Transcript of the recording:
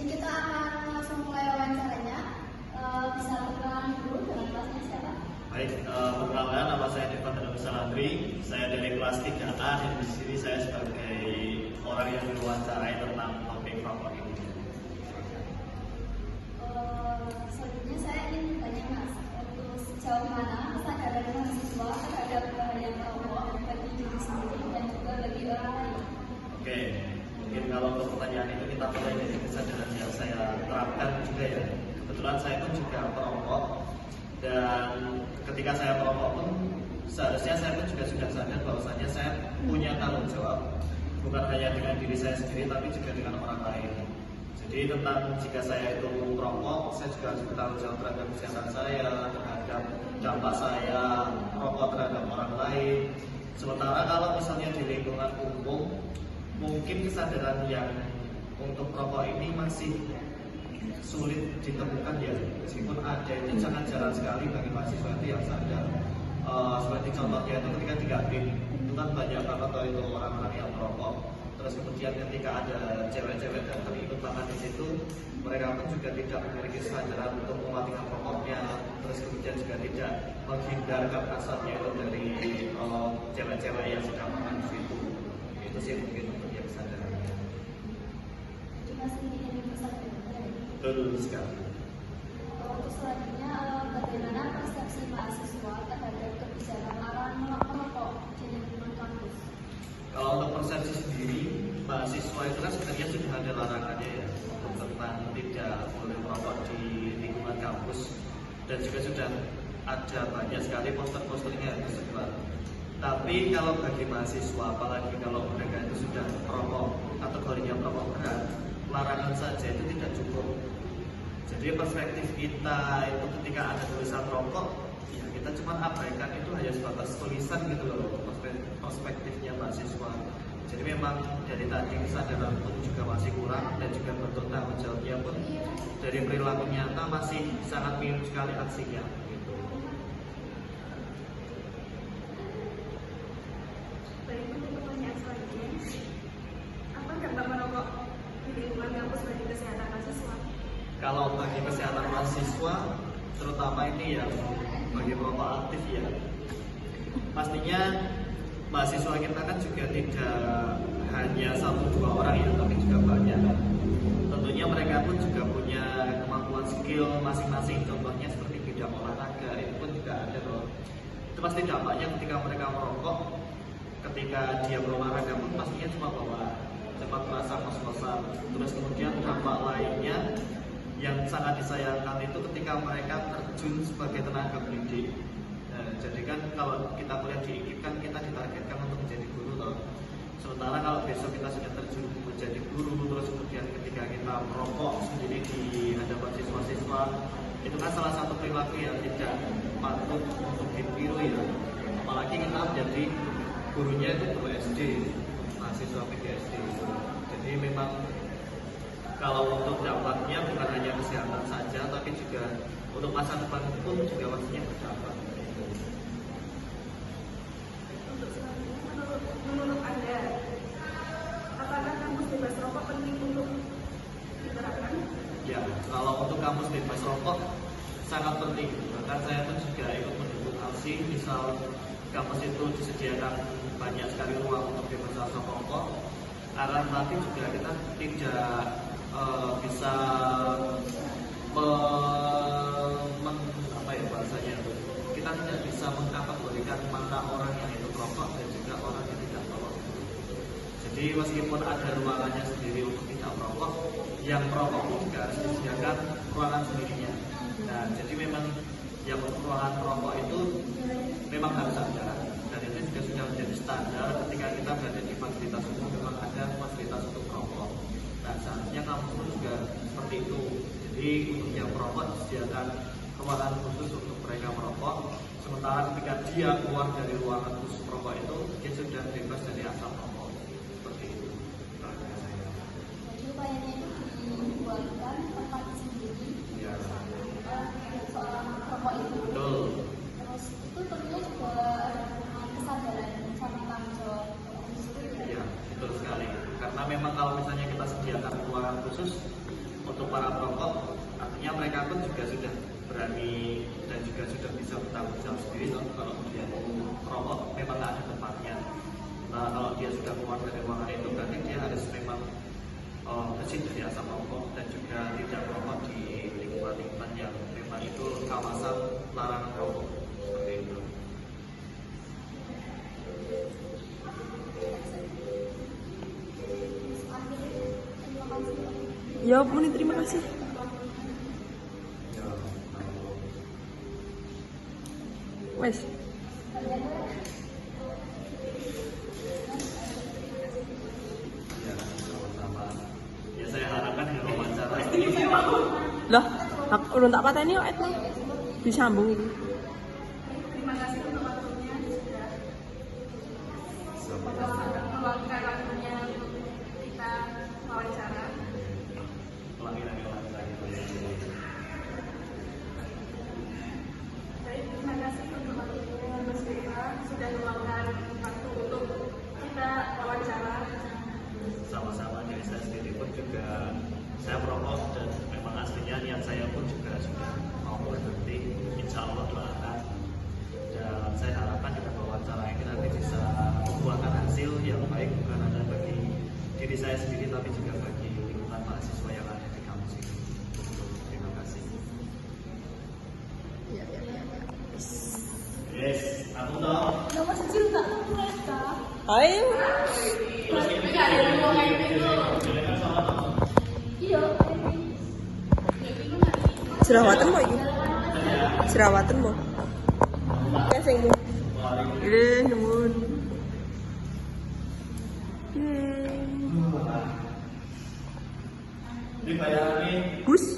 kita akan langsung mulai wawancaranya. Bisa perkenalan dulu dengan kelasnya siapa? Baik, perkenalkan nama saya Devan Salandri. Saya dari kelas 3A dan di sini saya sebagai orang yang diwawancarai tentang topik rokok ini. Selanjutnya saya ingin bertanya Mas, untuk sejauh mana kesadaran mahasiswa terhadap bahaya rokok bagi diri sendiri dan juga bagi orang lain? Oke, mungkin kalau untuk pertanyaan itu kita mulai dari kesadaran yang saya terapkan juga ya. Kebetulan saya pun juga perokok, dan ketika saya merokok pun seharusnya saya pun juga sudah sadar bahwasanya saya punya tanggung jawab bukan hanya dengan diri saya sendiri tapi juga dengan orang lain. Jadi tentang jika saya itu merokok, saya juga harus bertanggung jawab terhadap kesehatan saya, terhadap dampak saya merokok terhadap orang lain. Sementara kalau misalnya di lingkungan umum, mungkin kesadaran yang untuk merokok ini masih sulit ditemukan ya, meskipun ada itu sangat jarang sekali bagi mahasiswa itu yang sadar. Seperti contohnya itu ketika di Gapin itu kan banyak banget itu orang-orang yang merokok. Terus kemudian ketika ada cewek-cewek datang ikut makan di situ, mereka pun juga tidak memiliki kesadaran untuk mematikan rokoknya. Terus kemudian juga tidak menghindarkan asapnya itu dari cewek-cewek yang sedang makan di situ. Itu sih mungkin untuk yang kesadarannya. Masih ingin kesadaran. Betul sekali. Untuk selanjutnya, bagaimana persepsi mahasiswa terhadap kebijakan larangan merokok di lingkungan kampus? Kalau untuk persepsi sendiri, mahasiswa itu kan sebenarnya sudah ada larangannya ya tentang tidak boleh merokok di lingkungan kampus, dan juga sudah ada banyak sekali poster-posternya yang tersebar. Tapi kalau bagi mahasiswa, apalagi kalau mereka itu sudah merokok, kategorinya merokok berat, larangan saja itu tidak cukup. Jadi perspektif kita itu ketika ada tulisan rokok, ya kita cuma abaikan, itu hanya sebatas tulisan gitu loh, perspektifnya mahasiswa. Jadi memang dari tadi kesadaran pun juga masih kurang, dan juga bentuk tanggung jawabnya pun dari perilaku nyata masih sangat minim sekali aksinya gitu. Baik, untuk pertanyaan selanjutnya, apa dampak merokok di lingkungan kampus bagi kesehatan mahasiswa? Kalau bagi kesehatan mahasiswa, terutama ini ya bagi perokok aktif ya, pastinya mahasiswa kita kan juga tidak hanya 1-2 orang ya, tapi juga banyak. Tentunya mereka pun juga punya kemampuan skill masing-masing. Contohnya seperti bidang olahraga, itu pun juga ada loh. Itu pasti dampaknya ketika mereka merokok, ketika dia berolahraga pun pastinya cuma bawa cepat merasa kos-kosan. Terus kemudian dampak lainnya yang sangat disayangkan itu ketika mereka terjun sebagai tenaga pendidik. Jadi kan kalau kita kuliah di IKIP kan kita ditargetkan untuk menjadi guru loh. Sementara kalau besok kita sudah terjun menjadi guru, terus kemudian ketika kita merokok sendiri di hadapan siswa-siswa, itu kan salah satu perilaku yang tidak patut untuk ditiru ya. Apalagi kita menjadi gurunya itu guru SD, mahasiswa PGSD. Jadi memang kalau untuk dampaknya bukan hanya kesehatan saja, tapi juga untuk masa depan pun juga pastinya berdampak. Untuk selanjutnya, menurut Anda, apakah kampus bebas rokok penting untuk diterapkan? Ya, kalau untuk kampus bebas rokok sangat penting. Bahkan saya pun juga ikut mendukung aksi, misal kampus itu disediakan banyak sekali ruang untuk bebas asap rokok. Akan tetapi juga kita tidak bisa kita tidak bisa mengkategorikan mana orang yang itu merokok dan juga orang yang tidak merokok. Jadi meskipun ada ruangannya sendiri untuk tidak merokok, yang merokok pun juga harus disediakan ruangan sendirinya. Nah, jadi memang yang untuk ruangan merokok itu memang harus ada, dan itu juga sudah menjadi standar ketika kita berada di fasilitas umum, memang ada fasilitas untuk merokok. Nah, seharusnya kampus pun juga seperti itu. Jadi untuk yang merokok disediakan ruangan khusus untuk mereka merokok. Sementara ketika dia keluar dari ruangan khusus merokok itu, dia sudah bebas dari asap rokok. Seperti itu. Jadi upayanya itu dibuatkan tempat sendiri. Ya. Soal rokok itu. Betul. Terus itu tentunya juga ada kesadaran sama tanggung jawab. Ya, betul sekali. Karena memang kalau misalnya kita sediakan ruangan khusus, untuk para perokok, artinya mereka pun juga sudah berani dan juga sudah bisa bertanggung jawab sendiri kalau dia mau merokok memang nggak ada tempatnya. Nah, kalau dia sudah keluar dari ruangan itu berarti dia harus memang bersih dari asap rokok dan juga tidak merokok di lingkungan yang memang itu kawasan larangan rokok seperti itu. Ya, Muni, terima kasih. Wes. Ya, sama-sama. Ya saya harapkan di wawancara Loh, aku urun tak pateni kok Etno. Disambung iki. Terima kasih untuk waktunya sudah meluangkan waktunya untuk kita wawancara. ulangi lagi. Baik, terima kasih untuk waktunya Mas Dewa sudah meluangkan waktu untuk kita wawancara. Sama-sama, dari saya sendiri pun juga saya merokok dan memang aslinya niat saya pun juga sudah mau berhenti, insya Allah doakan. Dan saya harapkan dengan wawancara ini nanti bisa membuahkan hasil yang baik bukan hanya bagi diri saya sendiri tapi juga bagi lingkungan mahasiswa yang ada di kampus ini. Terima kasih. Yes, aku tahu. Nomor sejuta mereka. Ayo. Iya. Jerawatan mau iki? Jerawatan mau? Ya sing mu. Nuwun. Ini bayarnya Gus.